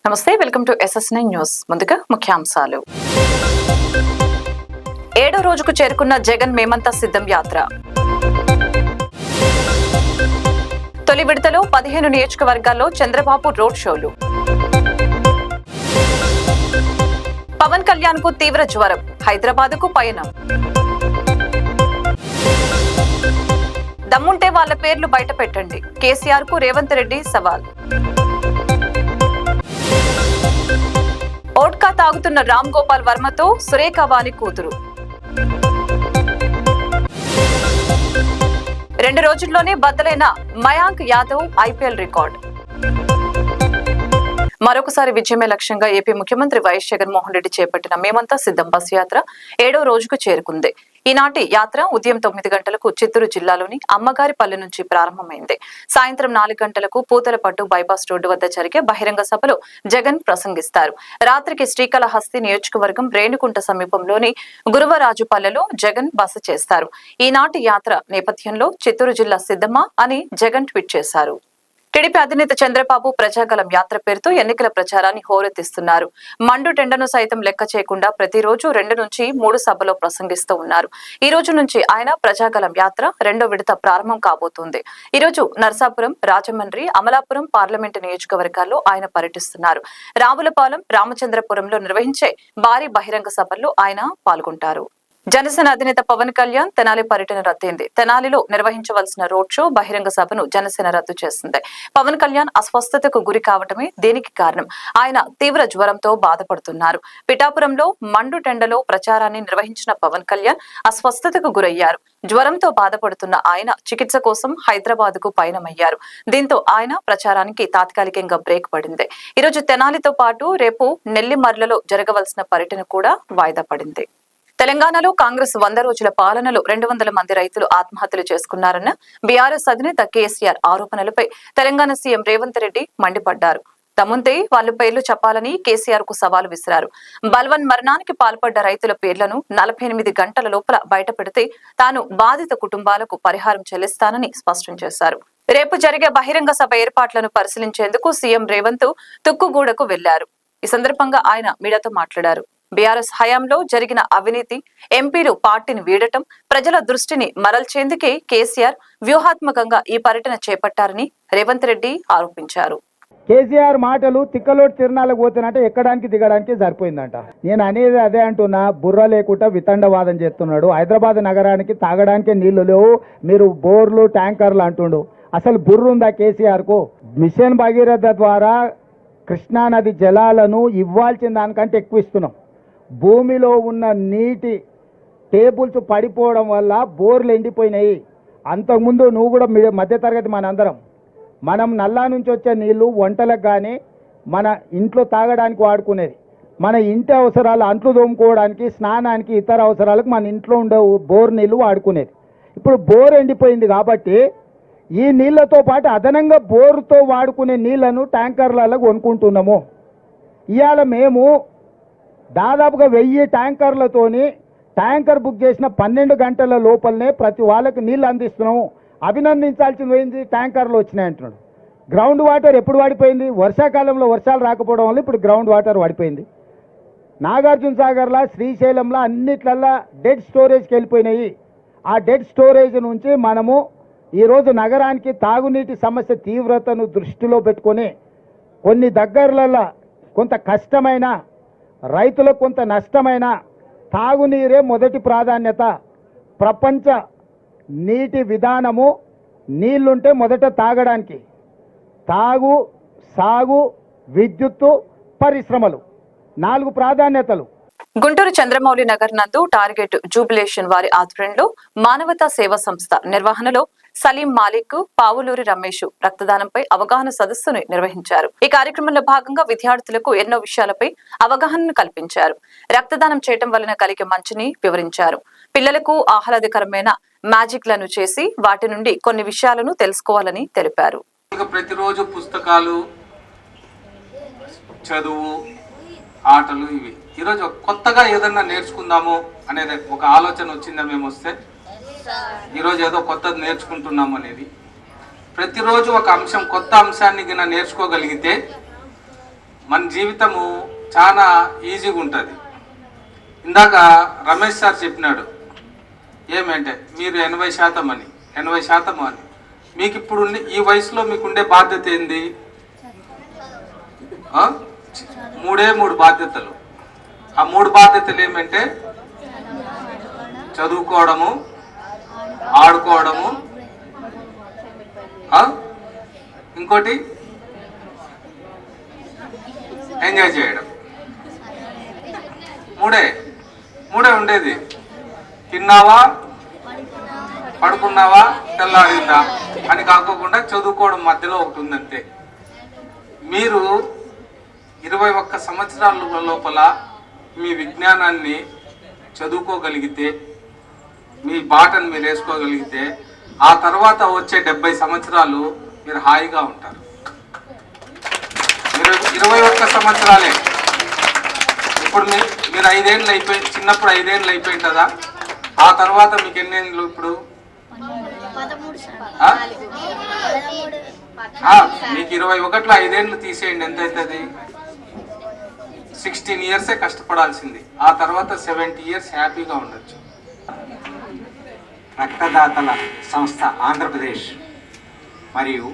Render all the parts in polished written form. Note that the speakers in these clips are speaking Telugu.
నమస్తే, వెల్కమ్ టు SSN న్యూస్. ముందుగా ముఖ్యాంశాలు. 7వ రోజుకు చేరుకున్న జగన్ మేమంతా సిద్ధం యాత్ర. తొలి విడతలో 15 నియోజకవర్గాల్లో చంద్రబాబు రోడ్ షోలు. పవన్ కళ్యాణ్ కు తీవ్ర జ్వరం, హైదరాబాద్కు పయనం. దమ్ముంటే వాళ్ళ పేర్లు బయట పెట్టండి, కేసీఆర్ కు రేవంత్ రెడ్డి సవాల్. ఓట్కా తాగుతున్న రామ్ గోపాల్ వర్మతో సురేఖ వాణి కూతురు. 2 రోజుల్లోనే బద్దలైన మయాంక్ యాదవ్ ఐపీఎల్ రికార్డ్. మరొకసారి విజయమే లక్ష్యంగా ఏపీ ముఖ్యమంత్రి వైఎస్ జగన్మోహన్ రెడ్డి చేపట్టిన మేమంతా సిద్ధం బస్సు యాత్ర 7వ రోజుకు చేరుకుంది. ఈనాటి యాత్ర ఉదయం 9 గంటలకు చిత్తూరు జిల్లాలోని అమ్మగారిపల్లి నుంచి ప్రారంభమైంది. సాయంత్రం 4 గంటలకు పూతలపట్టు బైపాస్ రోడ్డు వద్ద జరిగే బహిరంగ సభలో జగన్ ప్రసంగిస్తారు. రాత్రికి శ్రీకాళహస్తి నియోజకవర్గం రేణుకుంట సమీపంలోని గురువరాజుపల్లెలో జగన్ బస చేస్తారు. ఈనాటి యాత్ర నేపథ్యంలో చిత్తూరు జిల్లా సిద్ధమా అని జగన్ ట్వీట్ చేశారు. టీడీపీ అధినేత చంద్రబాబు ప్రజాగలం యాత్ర పేరుతో ఎన్నికల ప్రచారాన్ని హోరెత్తిస్తున్నారు. మండు టెండను సైతం లెక్క చేయకుండా ప్రతిరోజు 2 నుంచి 3 సభలో ప్రసంగిస్తూ ఉన్నారు. ఈ రోజు నుంచి ఆయన ప్రజాగలం యాత్ర 2వ విడత ప్రారంభం కాబోతుంది. ఈ రోజు నర్సాపురం, రాజమండ్రి, అమలాపురం పార్లమెంటు నియోజకవర్గాల్లో ఆయన పర్యటిస్తున్నారు. రావులపాలెం, రామచంద్రపురంలో నిర్వహించే భారీ బహిరంగ సభల్లో ఆయన పాల్గొంటారు. జనసేన అధినేత పవన్ కళ్యాణ్ తెనాలి పర్యటన రద్దయింది. తెనాలిలో నిర్వహించవలసిన రోడ్ షో, బహిరంగ సభను జనసేన రద్దు చేసింది. పవన్ కళ్యాణ్ అస్వస్థతకు గురి కావటమే దీనికి కారణం. ఆయన తీవ్ర జ్వరంతో బాధపడుతున్నారు. పిఠాపురంలో మండు టెండలో ప్రచారాన్ని నిర్వహించిన పవన్ కళ్యాణ్ అస్వస్థతకు గురయ్యారు. జ్వరంతో బాధపడుతున్న ఆయన చికిత్స కోసం హైదరాబాద్ కు పయనమయ్యారు. దీంతో ఆయన ప్రచారానికి తాత్కాలికంగా బ్రేక్ పడింది. ఈరోజు తెనాలితో పాటు రేపు నెల్లిమర్లలో జరగవలసిన పర్యటన కూడా వాయిదా పడింది. తెలంగాణలో కాంగ్రెస్ 100 రోజుల పాలనలో 200 మంది రైతులు ఆత్మహత్యలు చేసుకున్నారన్న బీఆర్ఎస్ అధినేత కేసీఆర్ ఆరోపణలపై తెలంగాణ సీఎం రేవంత్ రెడ్డి మండిపడ్డారు. తమ్ముంతే వాళ్ళ పేర్లు చెప్పాలని కేసీఆర్ కు సవాలు విసిరారు. బల్వన్ మరణానికి పాల్పడ్డ రైతుల పేర్లను 48 గంటల లోపల బయటపెడితే తాను బాధిత కుటుంబాలకు పరిహారం చెల్లిస్తానని స్పష్టం చేశారు. రేపు జరిగే బహిరంగ సభ ఏర్పాట్లను పరిశీలించేందుకు సీఎం రేవంత్ తుక్కుగూడకు వెళ్లారు. ఈ సందర్భంగా ఆయన మీడియాతో మాట్లాడారు. బీఆర్ఎస్ హయాంలో జరిగిన అవినీతి, ఎంపీలు పార్టీని వీడటం, ప్రజల దృష్టిని మరల్చేందుకే కేసీఆర్ వ్యూహాత్మకంగా ఈ పర్యటన చేపట్టారని రేవంత్ రెడ్డి ఆరోపించారు. కేసీఆర్ మాటలు తిక్కలోటి తిరణాలకు పోతున్నట్టే ఎక్కడానికి దిగడానికి సరిపోయిందంట. నేను అనేది అదే అంటున్నా, బుర్ర లేకుండా వితండవాదం చేస్తున్నాడు. హైదరాబాద్ నగరానికి తాగడానికి నీళ్లు లేవు, మీరు బోర్లు ట్యాంకర్లు అంటుండు. అసలు బుర్ర ఉందా కేసీఆర్కు? మిషన్ భగీరథ ద్వారా కృష్ణానది జలాలను ఇవ్వాల్సిన దానికంటే ఎక్కువ ఇస్తున్నాం. భూమిలో ఉన్న నీటి టేబుల్స్ పడిపోవడం వల్ల బోర్లు ఎండిపోయినాయి. అంతకుముందు నువ్వు కూడా మధ్యతరగతి మనం నల్లా నుంచి వచ్చే నీళ్లు వంటలకు కానీ మన ఇంట్లో తాగడానికి వాడుకునేది. మన ఇంటి అవసరాలు, అంట్లు తోముకోవడానికి, స్నానానికి, ఇతర అవసరాలకు మన ఇంట్లో ఉండే బోర్ నీళ్లు వాడుకునేది. ఇప్పుడు బోర్ ఎండిపోయింది కాబట్టి ఈ నీళ్లతో పాటు అదనంగా బోరుతో వాడుకునే నీళ్లను ట్యాంకర్లలో కొనుక్కుంటున్నాము. ఇవాళ మేము దాదాపుగా 1000 ట్యాంకర్లతోని ట్యాంకర్ బుక్ చేసిన 12 గంటల లోపలనే ప్రతి వాళ్ళకి నీళ్ళు అందిస్తున్నాము. అభినందించాల్సింది పోయింది, ట్యాంకర్లు వచ్చినాయి అంటున్నాడు. గ్రౌండ్ వాటర్ ఎప్పుడు పడిపోయింది? వర్షాకాలంలో వర్షాలు రాకపోవడం వల్ల ఇప్పుడు గ్రౌండ్ వాటర్ పడిపోయింది. నాగార్జున సాగర్లా, శ్రీశైలంలో అన్నిట్లల్లా డెడ్ స్టోరేజ్కి వెళ్ళిపోయినాయి. ఆ డెడ్ స్టోరేజ్ నుంచి మనము ఈరోజు నగరానికి తాగునీటి సమస్య తీవ్రతను దృష్టిలో పెట్టుకొని కొన్ని దగ్గరలలో కొంత కష్టమైన, రైతులకు కొంత నష్టమైన తాగునీరే మొదటి ప్రాధాన్యత. ప్రపంచ నీటి విధానము నీళ్లుంటే మొదట తాగడానికి, తాగు, సాగు, విద్యుత్తు, పరిశ్రమలు 4 ప్రాధాన్యతలు. గుంటూరు చంద్రమౌళి నగర్ నందు టార్గెట్ జూబిలేషన్ వారి ఆధ్వర్యంలో మానవతా సేవా సంస్థ నిర్వహణలో సలీం మాలిక్, పావులూరి రమేష్ రక్తదానంపై అవగాహన సదస్సును నిర్వహించారు. ఈ కార్యక్రమంలో భాగంగా విద్యార్థులకు ఎన్నో విషయాలపై అవగాహనను కల్పించారు. రక్తదానం చేయడం వలన కలిగే మంచిని వివరించారు. పిల్లలకు ఆహ్లాదకరమైన మ్యాజిక్లను చేసి వాటి నుండి కొన్ని విషయాలను తెలుసుకోవాలని తెలిపారు. ప్రతిరోజు పుస్తకాలు, చదువు, ఆటలు, ఇవి ఈరోజు కొత్తగా ఏదన్నా నేర్చుకుందాము అనేది ఒక ఆలోచన వచ్చిందా? మేము వస్తే ఈరోజు ఏదో కొత్తది నేర్చుకుంటున్నాము అనేది. ప్రతిరోజు ఒక అంశం, కొత్త అంశాన్ని గిన నేర్చుకోగలిగితే మన జీవితము చాలా ఈజీగా ఉంటుంది. ఇందాక రమేష్ సార్ చెప్పినాడు ఏమంటే మీరు 80% అని 80% అని. మీకు ఇప్పుడు ఈ వయసులో మీకుండే బాధ్యత ఏంది? 3 బాధ్యతలు. ఆ 3 బాధ్యతలు ఏమంటే చదువుకోవడము, ఆడుకోవడము, ఇంకోటి ఎంజాయ్ చేయడం. మూడే ఉండేది. తిన్నావా, పడుకున్నావా, తెల్లారిందా అని కాకోకుండా చదువుకోవడం మధ్యలో ఒకటి ఉందంతే. మీరు 21 సంవత్సరాల లోపల మీ విజ్ఞానాన్ని చదువుకోగలిగితే, మీ బాటను మీరు వేసుకోగలిగితే, ఆ తర్వాత వచ్చే 70 సంవత్సరాలు మీరు హాయిగా ఉంటారు. మీరు 21 సంవత్సరాలే. ఇప్పుడు మీరు 5 ఏళ్ళు అయిపోయి, చిన్నప్పుడు 5 ఏళ్ళు అయిపోయింది కదా, ఆ తర్వాత మీకు ఎన్ని ఏళ్ళు ఇప్పుడు? మీకు 21లో 5 ఏళ్ళు తీసేయండి, ఎంత అవుతుంది? 16 ఇయర్సే కష్టపడాల్సింది. ఆ తర్వాత 70 ఇయర్స్ హ్యాపీగా ఉండొచ్చు. రక్తదాతల సంస్థ ఆంధ్రప్రదేశ్ మరియు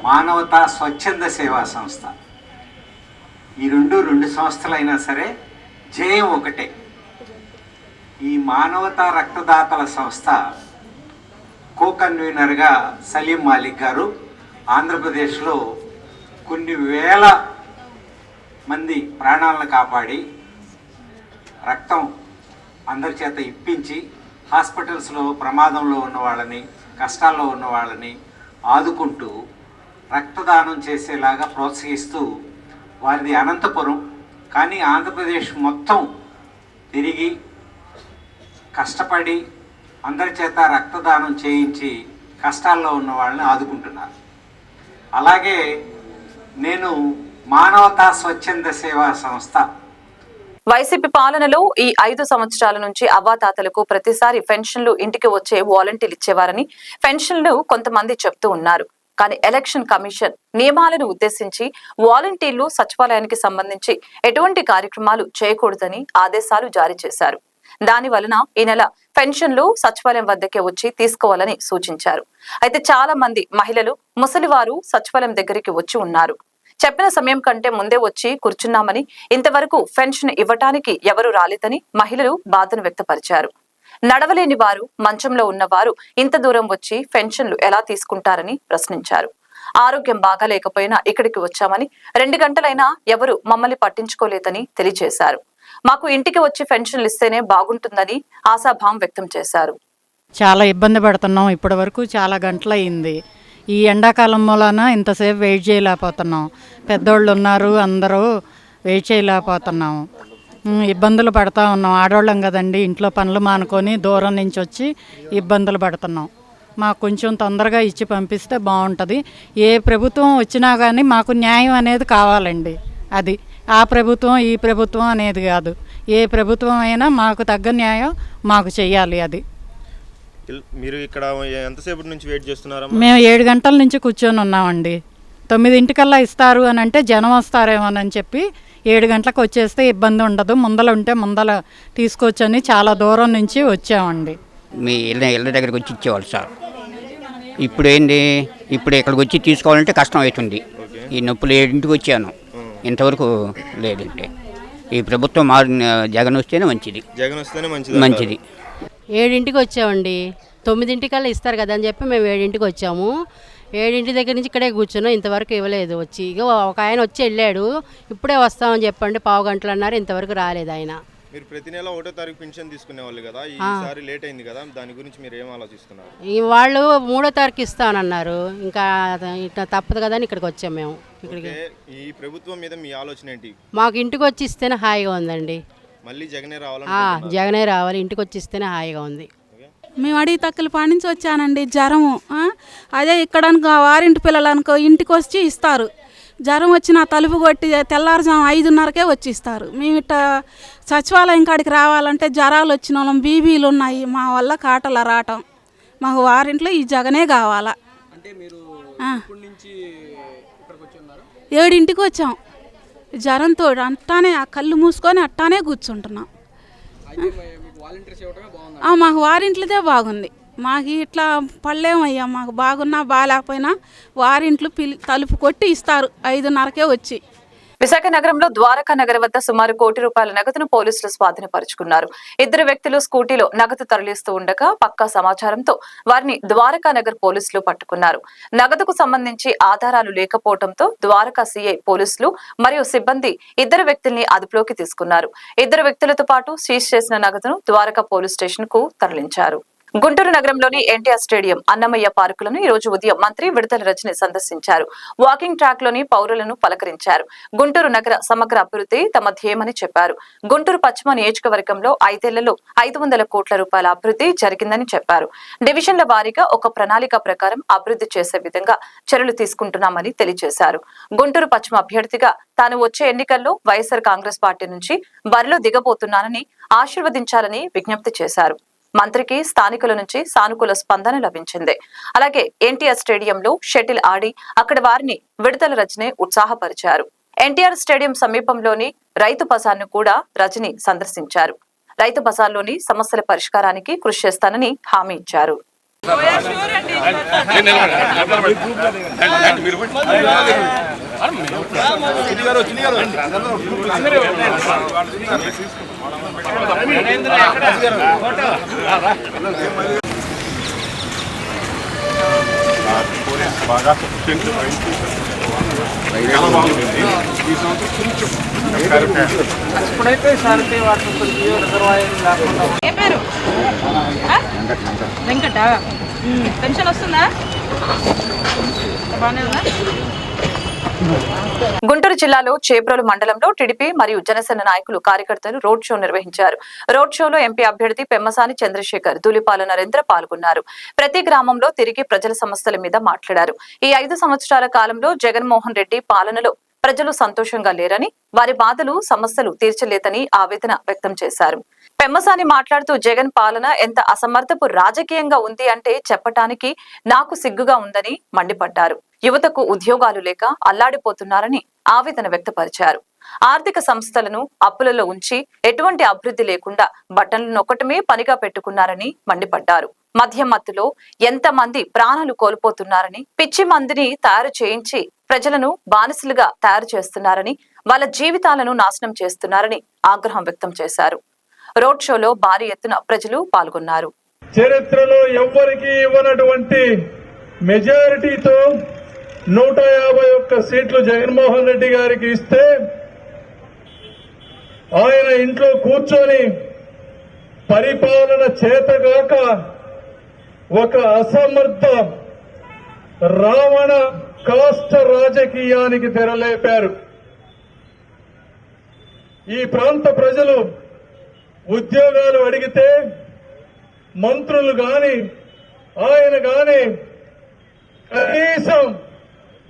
మానవతా స్వచ్ఛంద సేవా సంస్థ, ఈ రెండు సంస్థలైనా సరే జయం ఒకటే. ఈ మానవతా రక్తదాతల సంస్థ కో కన్వీనర్గా సలీం మాలిక్ గారు ఆంధ్రప్రదేశ్లో కొన్ని వేల మంది ప్రాణాలను కాపాడి, రక్తం అందరి చేత ఇప్పించి, హాస్పిటల్స్లో ప్రమాదంలో ఉన్న వాళ్ళని, కష్టాల్లో ఉన్న వాళ్ళని ఆదుకుంటూ రక్తదానం చేసేలాగా ప్రోత్సహిస్తూ, వారిది అనంతపురం కానీ ఆంధ్రప్రదేశ్ మొత్తం తిరిగి కష్టపడి అందరి చేత రక్తదానం చేయించి కష్టాల్లో ఉన్న వాళ్ళని ఆదుకుంటున్నారు. అలాగే నేను మానవతా స్వచ్ఛంద సేవా సంస్థ వైసీపీ పాలనలో ఈ 5 సంవత్సరాల నుంచి అవ్వాతాతలకు ప్రతిసారి పెన్షన్లు ఇంటికి వచ్చే వాలంటీర్లు ఇచ్చేవారని పెన్షన్లు కొంతమంది చెప్తూ ఉన్నారు. కానీ ఎలక్షన్ కమిషన్ నియమాలను ఉద్దేశించి వాలంటీర్లు సచివాలయానికి సంబంధించి ఎటువంటి కార్యక్రమాలు చేయకూడదని ఆదేశాలు జారీ చేశారు. దాని వలన ఈ నెల పెన్షన్లు సచివాలయం వద్దకే వచ్చి తీసుకోవాలని సూచించారు. అయితే చాలా మంది మహిళలు, ముసలివారు సచివాలయం దగ్గరికి వచ్చి ఉన్నారు. చెప్పిన సమయం కంటే ముందే వచ్చి కూర్చున్నామని, ఇంతవరకు పెన్షన్ ఇవ్వటానికి ఎవరూ రాలేదని మహిళలు బాధను వ్యక్తపరిచారు. నడవలేని వారు, మంచంలో ఉన్నవారు ఇంత దూరం వచ్చి పెన్షన్లు ఎలా తీసుకుంటారని ప్రశ్నించారు. ఆరోగ్యం బాగాలేకపోయినా ఇక్కడికి వచ్చామని, 2 గంటలైనా ఎవరు మమ్మల్ని పట్టించుకోలేదని తెలియజేశారు. మాకు ఇంటికి వచ్చి పెన్షన్లు ఇస్తేనే బాగుంటుందని ఆశాభావం వ్యక్తం చేశారు. చాలా ఇబ్బంది పడుతున్నాం. ఇప్పటి వరకు చాలా గంటలు అయింది. ఈ ఎండాకాలం మూలాన ఇంతసేపు వెయిట్ చేయలేకపోతున్నాం. పెద్దోళ్ళు ఉన్నారు, అందరూ వెయిట్ చేయలేకపోతున్నాం. ఇబ్బందులు పడుతూ ఉన్నాం. ఆడవాళ్ళం కదండి, ఇంట్లో పనులు మానుకొని దూరం నుంచి వచ్చి ఇబ్బందులు పడుతున్నాం. మాకు కొంచెం తొందరగా ఇచ్చి పంపిస్తే బాగుంటుంది. ఏ ప్రభుత్వం వచ్చినా కానీ మాకు న్యాయం అనేది కావాలండి. అది ఆ ప్రభుత్వం ఈ ప్రభుత్వం అనేది కాదు. ఏ ప్రభుత్వం అయినా మాకు తగ్గ న్యాయం మాకు చెయ్యాలి. అది మీరు ఇక్కడ ఎంతసేపు నుంచి వెయిట్ చేస్తున్నారా? మేము 7 గంటల నుంచి కూర్చొని ఉన్నామండి. 9 ఇస్తారు అని అంటే జనం వస్తారేమోనని చెప్పి 7 గంటలకు వచ్చేస్తే ఇబ్బంది ఉండదు, ముందల ఉంటే ముందల తీసుకొచ్చని చాలా దూరం నుంచి వచ్చామండి. మీ ఇళ్ళ దగ్గరికి వచ్చి ఇచ్చేవాళ్ళు సార్. ఇప్పుడు ఏంటి, ఇప్పుడు ఇక్కడికి వచ్చి తీసుకోవాలంటే కష్టం అవుతుంది. ఈ నొప్పులు 7ంటికి వచ్చాను, ఇంతవరకు లేదంటే. ఈ ప్రభుత్వం జగన్ వస్తేనే మంచిది. జగన్ వస్తేనే మంచిది. 7ంటికి వచ్చామండి. 9 ఇస్తారు కదా అని చెప్పి మేము 7ంటికి వచ్చాము. 7 దగ్గర నుంచి ఇక్కడే కూర్చున్నాం. ఇంతవరకు ఇవ్వలేదు వచ్చి. ఇక ఒక ఆయన వచ్చి వెళ్ళాడు, ఇప్పుడే వస్తామని చెప్పండి, 15 గంటలు అన్నారు, ఇంతవరకు రాలేదు ఆయన. మీరు ప్రతి నెల 1వ తారీఖు పెన్షన్ తీసుకునే వాళ్ళు కదా, ఈసారి లేట్ అయింది కదా, దాని గురించి మీరు ఏం ఆలోచిస్తున్నారు? వాళ్ళు 3వ తారీఖు ఇస్తానన్నారు, ఇంకా ఇట్లా తప్పదు కదా అని ఇక్కడికి వచ్చాము మేము. ఇక్కడికి ఈ ప్రభుత్వం మీద మీ ఆలోచన ఏంటి? మాకు ఇంటికి వచ్చి ఇస్తేనే హాయిగా ఉందండి. మళ్ళీ జగనే రావాలి? జగనే రావాలి, ఇంటికి వచ్చి ఇస్తేనే హాయిగా ఉంది. మేము అడిగి తక్కువ పాడి నుంచి వచ్చానండి. జ్వరము అదే ఇక్కడ అనుకో, వారింటి పిల్లలు అనుకో ఇంటికి వచ్చి ఇస్తారు. జ్వరం వచ్చిన తలుపు కొట్టి తెల్లారుజాము 5:30కే వచ్చి ఇస్తారు. మేము ఇట్లా సచివాలయం కాడికి రావాలంటే జ్వరాలు వచ్చిన వాళ్ళం, బీబీలు ఉన్నాయి, మా వల్ల కాటల రావటం. మాకు వారింట్లో ఈ జగనే కావాలా. అంటే మీరు ఇప్పటి నుంచి 7ంటికి వచ్చాం. జ్వరంతో అట్టానే ఆ కళ్ళు మూసుకొని అట్టానే కూర్చుంటున్నాం. మాకు వారింట్లదే బాగుంది. మాకు ఇట్లా పడలేమయ్యా. మాకు బాగున్నా బాగాలేకపోయినా వారింట్లు తలుపు కొట్టి ఇస్తారు 5:30కే వచ్చి. విశాఖ నగరంలో ద్వారకా నగర్ వద్ద సుమారు ₹1 కోటి నగదును పోలీసులు స్వాధీనపరుచుకున్నారు. 2 వ్యక్తులు స్కూటీలో నగదు తరలిస్తూ ఉండగా పక్కా సమాచారంతో వారిని ద్వారకా నగర్ పోలీసులు పట్టుకున్నారు. నగదుకు సంబంధించి ఆధారాలు లేకపోవడంతో ద్వారకా సీఐ పోలీసులు మరియు సిబ్బంది 2 వ్యక్తుల్ని అదుపులోకి తీసుకున్నారు. 2 వ్యక్తులతో పాటు సీజ్ చేసిన నగదును ద్వారకా పోలీస్ స్టేషన్ కు తరలించారు. గుంటూరు నగరంలోని ఎన్టీఆర్ స్టేడియం, అన్నమయ్య పార్కులను ఈ రోజు ఉదయం మంత్రి విడుదల రజని సందర్శించారు. వాకింగ్ ట్రాక్ లోని పౌరులను పలకరించారు. గుంటూరు నగర సమగ్ర అభివృద్ధి తమ ధ్యేయమని చెప్పారు. గుంటూరు పశ్చిమ నియోజకవర్గంలో 5 ఏళ్లలో ₹500 కోట్ల అభివృద్ధి జరిగిందని చెప్పారు. డివిజన్ల వారీగా ఒక ప్రణాళిక ప్రకారం అభివృద్ధి చేసే విధంగా చర్యలు తీసుకుంటున్నామని తెలియజేశారు. గుంటూరు పశ్చిమ అభ్యర్థిగా తాను వచ్చే ఎన్నికల్లో వైఎస్ఆర్ కాంగ్రెస్ పార్టీ నుంచి బరిలో దిగబోతున్నానని ఆశీర్వదించాలని విజ్ఞప్తి చేశారు. మంత్రికి స్థానికుల నుంచి సానుకూల స్పందన లభించింది. అలాగే ఎన్టీఆర్ స్టేడియంలో షటిల్ ఆడి అక్కడ వారిని విడుదల రజని ఉత్సాహపరిచారు. ఎన్టీఆర్ స్టేడియం సమీపంలోని రైతు బజార్ను కూడా రజని సందర్శించారు. రైతు బజార్లోని సమస్యల పరిష్కారానికి కృషి చేస్తానని హామీ ఇచ్చారు. వెంకట పెన్షన్ వస్తుందా? బాగానే ఉందా? గుంటూరు జిల్లాలో చేబ్రోలు మండలంలో టీడీపీ మరియు జనసేన నాయకులు కార్యకర్తలు రోడ్ షో నిర్వహించారు. రోడ్ షోలో ఎంపీ అభ్యర్థి పెమ్మసాని చంద్రశేఖర్, ధూళిపాల నరేంద్ర పాల్గొన్నారు. ప్రతి గ్రామంలో తిరిగి ప్రజల సమస్యల మీద మాట్లాడారు. ఈ 5 సంవత్సరాల కాలంలో జగన్మోహన్ రెడ్డి పాలనలో ప్రజలు సంతోషంగా లేరని, వారి బాధలు సమస్యలు తీర్చలేదని ఆవేదన వ్యక్తం చేశారు. పెమ్మసాని మాట్లాడుతూ జగన్ పాలన ఎంత అసమర్థపు రాజకీయంగా ఉంది అంటే చెప్పటానికి నాకు సిగ్గుగా ఉందని మండిపడ్డారు. యువతకు ఉద్యోగాలు లేక అల్లాడిపోతున్నారని ఆవేదన వ్యక్తపరిచారు. ఆర్థిక సంస్థలను అప్పులలో ఉంచి ఎటువంటి అభివృద్ధి లేకుండా బటన్లు నొక్కటమే పనిగా పెట్టుకున్నారని మండిపడ్డారు. మద్యం మత్తులో ఎంతమంది ప్రాణాలు కోల్పోతున్నారని, పిచ్చి మందిని తయారు చేయించి ప్రజలను బానిసలుగా తయారు చేస్తున్నారని, వాళ్ళ జీవితాలను నాశనం చేస్తున్నారని ఆగ్రహం వ్యక్తం చేశారు. రోడ్ షోలో భారీ ఎత్తున ప్రజలు పాల్గొన్నారు. చరిత్రలో ఎవ్వరికీ ఇవ్వనటువంటి మెజారిటీతో 151 సీట్లు జగన్మోహన్ రెడ్డి గారికి ఇస్తే ఆయన ఇంట్లో కూర్చొని పరిపాలన చేతగాక ఒక అసమర్థ రావణ కాష్ట రాజకీయానికి తెరలేపారు. ఈ ప్రాంత ప్రజలు ఉద్యోగాలు అడిగితే మంత్రులు గాని ఆయన గాని కనీసం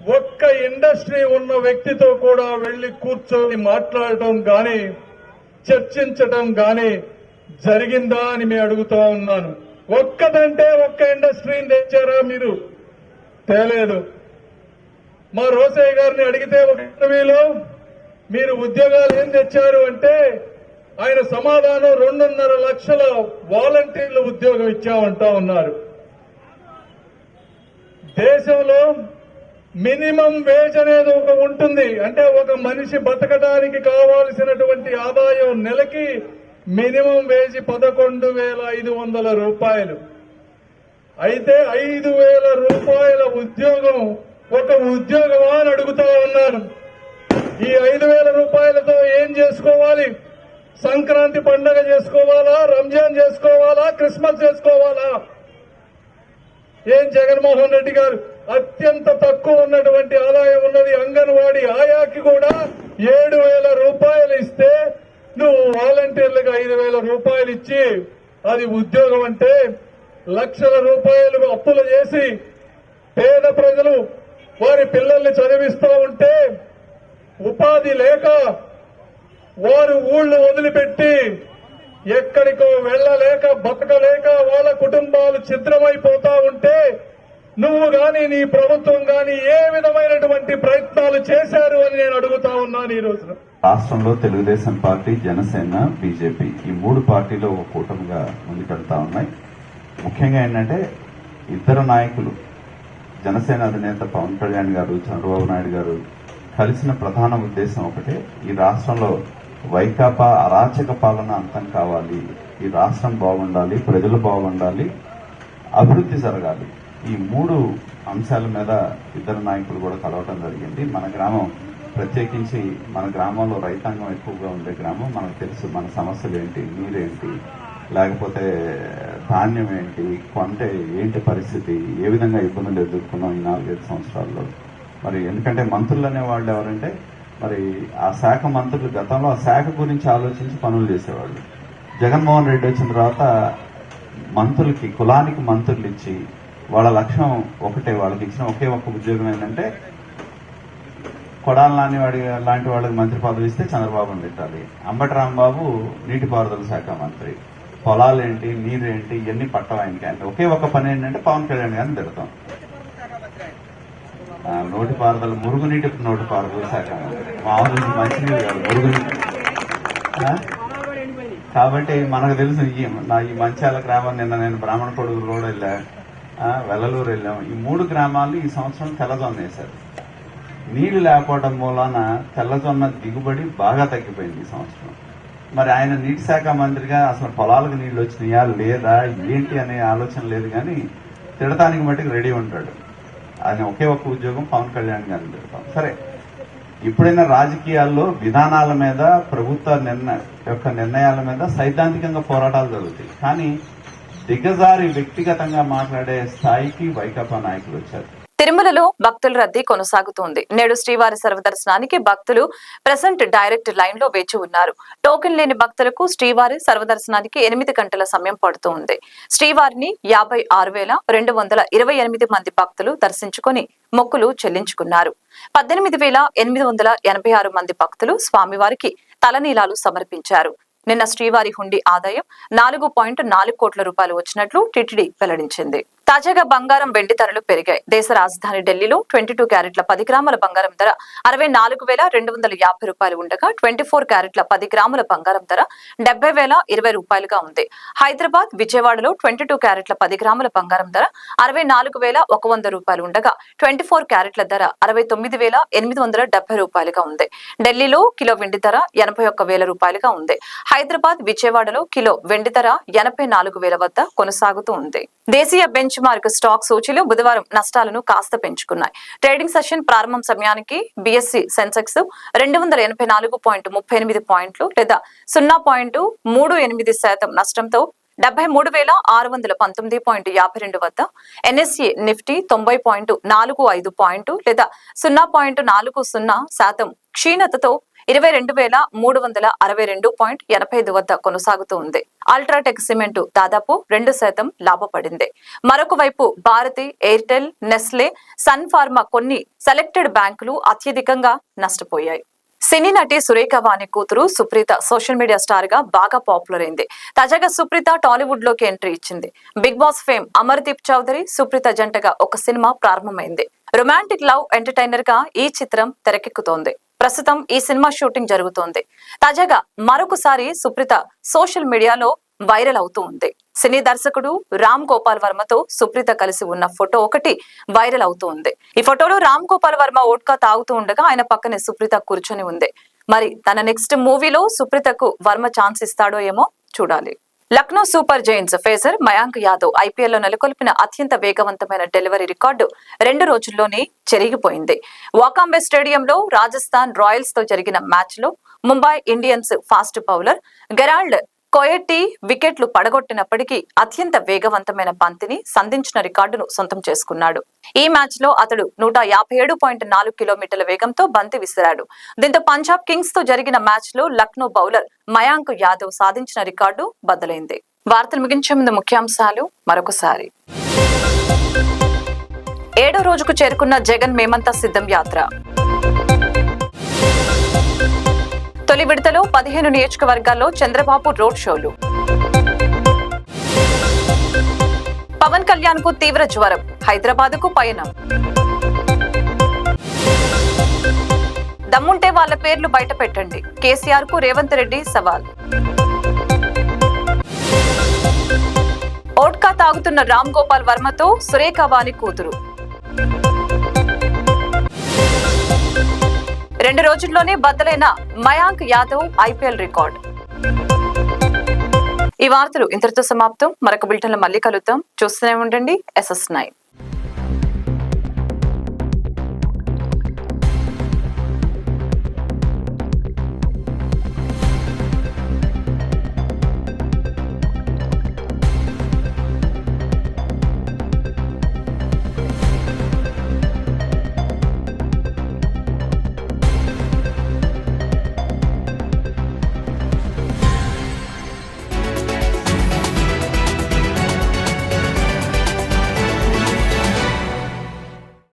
ఒక్క ఇండస్ట్రీ ఉన్న వ్యక్తితో కూడా వెళ్లి కూర్చొని మాట్లాడటం గాని చర్చించటం గాని జరిగిందా అని మేము అడుగుతా ఉన్నాను. ఒక్కదంటే ఒక్క ఇండస్ట్రీని తెచ్చారా మీరు? తేలేదు. మా రోసయ్య గారిని అడిగితే ఒక ఇంటర్వ్యూలో మీరు ఉద్యోగాలు ఏం తెచ్చారు అంటే ఆయన సమాధానం 2.5 లక్షల వాలంటీర్ల ఉద్యోగం ఇచ్చామంటా ఉన్నారు. దేశంలో మినిమం వేజ్ అనేది ఒక ఉంటుంది. అంటే ఒక మనిషి బతకడానికి కావాల్సినటువంటి ఆదాయం నెలకి మినిమం వేజ్ 11,500 రూపాయలు. అయితే 5,000 రూపాయల ఉద్యోగం ఒక ఉద్యోగమా అని అడుగుతా ఉన్నాను. ఈ 5,000 రూపాయలతో ఏం చేసుకోవాలి? సంక్రాంతి పండుగ చేసుకోవాలా? రంజాన్ చేసుకోవాలా? క్రిస్మస్ చేసుకోవాలా? ఏం జగన్మోహన్ రెడ్డి గారు అత్యంత తక్కువ ఉన్నటువంటి ఆదాయం ఉన్నది అంగన్వాడీ ఆయాకి కూడా 7,000 రూపాయలు ఇస్తే నువ్వు వాలంటీర్లకు 5,000 రూపాయలు ఇచ్చి అది ఉద్యోగం అంటే లక్షల రూపాయలు అప్పులు చేసి పేద ప్రజలు వారి పిల్లల్ని చదివిస్తూ ఉంటే ఉపాధి లేక వారు ఊళ్ళు వదిలిపెట్టి ఎక్కడికో వెళ్లలేక బతకలేక వాళ్ళ కుటుంబాలు ఛిద్రమైపోతా ఉంటే నువ్వు గాని నీ ప్రభుత్వం గాని ఏ విధమైనటువంటి ప్రయత్నాలు చేశారు అని నేను అడుగుతా ఉన్నాను ఈ రోజున. రాష్ట్రంలో తెలుగుదేశం పార్టీ, జనసేన, బీజేపీ ఈ 3 పార్టీలు ఒక కూటమిగా ముందుకెళ్తా ఉన్నాయి. ముఖ్యంగా ఏంటంటే ఇద్దరు నాయకులు, జనసేన అధినేత పవన్ కళ్యాణ్ గారు, చంద్రబాబు నాయుడు గారు కలిసిన ప్రధాన ఉద్దేశం ఒకటే, ఈ రాష్ట్రంలో వైకాపా అరాచక పాలన అంతం కావాలి, ఈ రాష్ట్రం బాగుండాలి, ప్రజలు బాగుండాలి, అభివృద్ధి జరగాలి. ఈ 3 అంశాల మీద ఇద్దరు నాయకులు కూడా కలవటం జరిగింది. మన గ్రామం, ప్రత్యేకించి మన గ్రామంలో రైతాంగం ఎక్కువగా ఉండే గ్రామం, మనకు తెలుసు మన సమస్యలు ఏంటి, నీరేంటి, లేకపోతే ధాన్యం ఏంటి, కొంటే ఏంటి పరిస్థితి, ఏ విధంగా ఇబ్బందులు ఎదుర్కొన్నాం ఈ 4-5 సంవత్సరాల్లో. మరి ఎందుకంటే మంత్రులు అనేవాళ్ళు ఎవరంటే మరి ఆ శాఖ మంత్రులు గతంలో ఆ శాఖ గురించి ఆలోచించి పనులు చేసేవాళ్ళు. జగన్మోహన్ రెడ్డి వచ్చిన తర్వాత మంత్రులకి, కులానికి మంత్రులు ఇచ్చి వాళ్ళ లక్ష్యం ఒకటే, వాళ్ళకి ఇచ్చిన ఒకే ఒక్క ఉద్యోగం ఏంటంటే కొడాల నానివాడి లాంటి వాళ్ళకి మంత్రి పదవి ఇస్తే చంద్రబాబుని పెట్టాలి. అంబటి రాంబాబు నీటిపారుదల శాఖ మంత్రి, పొలాలేంటి, నీరేంటి, ఇవన్నీ పట్టవాయనికి. అంటే ఒకే ఒక పని ఏంటంటే పవన్ కళ్యాణ్ గారిని పెడతాం. నోటిపారుదల, మురుగునీటి నోటిపారుదల శాఖ మంత్రి, మామూలు మంచినీళ్ళు కాదు, మురుగునీటి. కాబట్టి మనకు తెలుసు ఈ మంచాల గ్రామం, నిన్న నేను బ్రాహ్మణ కొడుకులు కూడా వెళ్ళా, వెల్లలూరు వెళ్ళాం. ఈ 3 గ్రామాలు ఈ సంవత్సరం తెల్లజొన్న వేశారు. నీళ్లు లేకపోవడం మూలాన తెల్లజొన్న దిగుబడి బాగా తగ్గిపోయింది ఈ సంవత్సరం. మరి ఆయన నీటి శాఖ మంత్రిగా అసలు పొలాలకు నీళ్లు వచ్చినాయా లేదా ఏంటి అనే ఆలోచన లేదు, కానీ తిడటానికి మట్టుకు రెడీ ఉంటాడు. ఆయన ఒకే ఒక్క ఉద్యోగం పవన్ కళ్యాణ్ గారిని తిడతాం. సరే, ఇప్పుడైనా రాజకీయాల్లో విధానాల మీద, ప్రభుత్వ నిర్ణయాల మీద సైద్ధాంతికంగా పోరాటాలు జరుగుతాయి, కానీ దిగజారి వ్యక్తిగతంగా మాట్లాడే స్థాయికి వైకాపా నాయకులు వచ్చారు. తిరుమలలో భక్తుల రద్దీ కొనసాగుతోంది. నేడు శ్రీవారి సర్వదర్శనానికి భక్తులు ప్రెసెంట్ డైరెక్ట్ లైన్ లో వేచి ఉన్నారు. టోకెన్ లేని భక్తులకు శ్రీవారి సర్వదర్శనానికి 8 గంటల సమయం పడుతోంది. శ్రీవారిని 56,228 మంది భక్తులు దర్శించుకుని మొక్కులు చెల్లించుకున్నారు. 18,886 మంది భక్తులు స్వామివారికి తలనీలాలు సమర్పించారు. నిన్న శ్రీవారి హుండీ ఆదాయం 4.4 కోట్ల రూపాయలు వచ్చినట్లు టిటిడి వెల్లడించింది. తాజాగా బంగారం, వెండి ధరలు పెరిగాయి. దేశ రాజధాని ఢిల్లీలో 22 క్యారెట్ల 10 గ్రాముల బంగారం ధర 64,250 రూపాయలు ఉండగా 24 క్యారెట్ల 10 గ్రాముల బంగారం ధర 70,020 రూపాయలుగా ఉంది. హైదరాబాద్, విజయవాడలో 22 క్యారెట్ల 10 గ్రాముల బంగారం ధర 64,100 రూపాయలు ఉండగా 24 క్యారెట్ల ధర 69,870 రూపాయలుగా ఉంది. ఢిల్లీలో కిలో వెండి ధర 81,000 రూపాయలుగా ఉంది. హైదరాబాద్, విజయవాడలో కిలో వెండి ధర 84,000 వద్ద కొనసాగుతూ ఉంది. దేశీయ బెంచ్ మార్క్ స్టాక్ సూచీలు బుధవారం నష్టాలను కాస్త పెంచుకున్నాయి. ట్రేడింగ్ సెషన్ ప్రారంభం సమయానికి బీఎస్సీ సెన్సెక్స్ 284.38 పాయింట్లు లేదా 0.38% నష్టంతో 73,619.52 వద్ద, ఎన్ఎస్ఈ నిఫ్టీ 90.45 పాయింట్లు లేదా 0.40% క్షీణతతో 22,362.85 వద్ద కొనసాగుతూ ఉంది. అల్ట్రాటెక్ సిమెంట్ దాదాపు 2% లాభపడింది. మరొక వైపు Bharti Airtel, Nestle, Sun Pharma కొన్ని సెలెక్టెడ్ బ్యాంకులు అత్యధికంగా నష్టపోయాయి. సినీ నటి సురేఖ వాణి కూతురు సుప్రీత సోషల్ మీడియా స్టార్ గా బాగా పాపులర్ అయింది. తాజాగా సుప్రీత టాలీవుడ్ లోకి ఎంట్రీ ఇచ్చింది. Bigg Boss fame Amardeep Chowdary, Supritha జంటగా ఒక సినిమా ప్రారంభమైంది. రొమాంటిక్ లవ్ ఎంటర్టైనర్ గా ఈ చిత్రం తెరకెక్కుతోంది. ప్రస్తుతం ఈ సినిమా షూటింగ్ జరుగుతోంది. తాజాగా మరొకసారి సుప్రీత సోషల్ మీడియాలో వైరల్ అవుతూ ఉంది. సినీ దర్శకుడు రామ్ గోపాల్ వర్మతో సుప్రీత కలిసి ఉన్న ఫోటో ఒకటి వైరల్ అవుతూ ఉంది. ఈ ఫోటోలో రామ్ గోపాల్ వర్మ ఓట్కా తాగుతూ ఉండగా ఆయన పక్కనే సుప్రీత కూర్చొని ఉంది. మరి తన నెక్స్ట్ మూవీలో సుప్రీతకు వర్మ ఛాన్స్ ఇస్తాడో ఏమో చూడాలి. Lucknow super Giants phasor Mayank Yadav IPL లో నెలకొల్పిన అత్యంత వేగవంతమైన డెలివరీ రికార్డు 2 రోజుల్లోనే చెరిగిపోయింది. వాకాంబే స్టేడియంలో రాజస్థాన్ రాయల్స్ తో జరిగిన మ్యాచ్ లో Mumbai Indians fast bowler Gerald Coetzee వికెట్లు పడగొట్టినప్పటికీ అత్యంత వేగవంతమైన బంతిని సంధించిన రికార్డును సొంతం చేసుకున్నాడు. ఈ మ్యాచ్ లో అతడు 157.4 కిలోమీటర్ల వేగంతో బంతి విసిరాడు. దీంతో పంజాబ్ కింగ్స్ తో జరిగిన మ్యాచ్ లో లక్నో బౌలర్ మయాంక్ యాదవ్ సాధించిన రికార్డు బద్దలైంది. వార్తలు ముగించే ముందు ముఖ్యాంశాలు మరొకసారి. 7వ రోజుకు చేరుకున్న జగన్ మేమంతా సిద్ధం యాత్ర. తొలి విడతలో 15 నియోజకవర్గాల్లో చంద్రబాబు రోడ్ షోలు. పవన్ కళ్యాణ్ కు తీవ్ర జ్వరం, హైదరాబాద్ కు పయనం. దమ్ముంటే వాళ్ళ పేర్లు బయట పెట్టండి, కేసీఆర్ కు రేవంత్ రెడ్డి సవాల్. ఓట్కా తాగుతున్న రామ్ గోపాల్ వర్మతో సురేఖ వాణి కూతురు. 2 రోజుల్లోనే బద్దలైన మయాంక్ యాదవ్ ఐపీఎల్ రికార్డ్. ఈ వార్తలు ఇంతటితో సమాప్తం. మరొక బులెటిన్లో మళ్ళీ కలుద్దాం. చూస్తూనే ఉండండి SS9.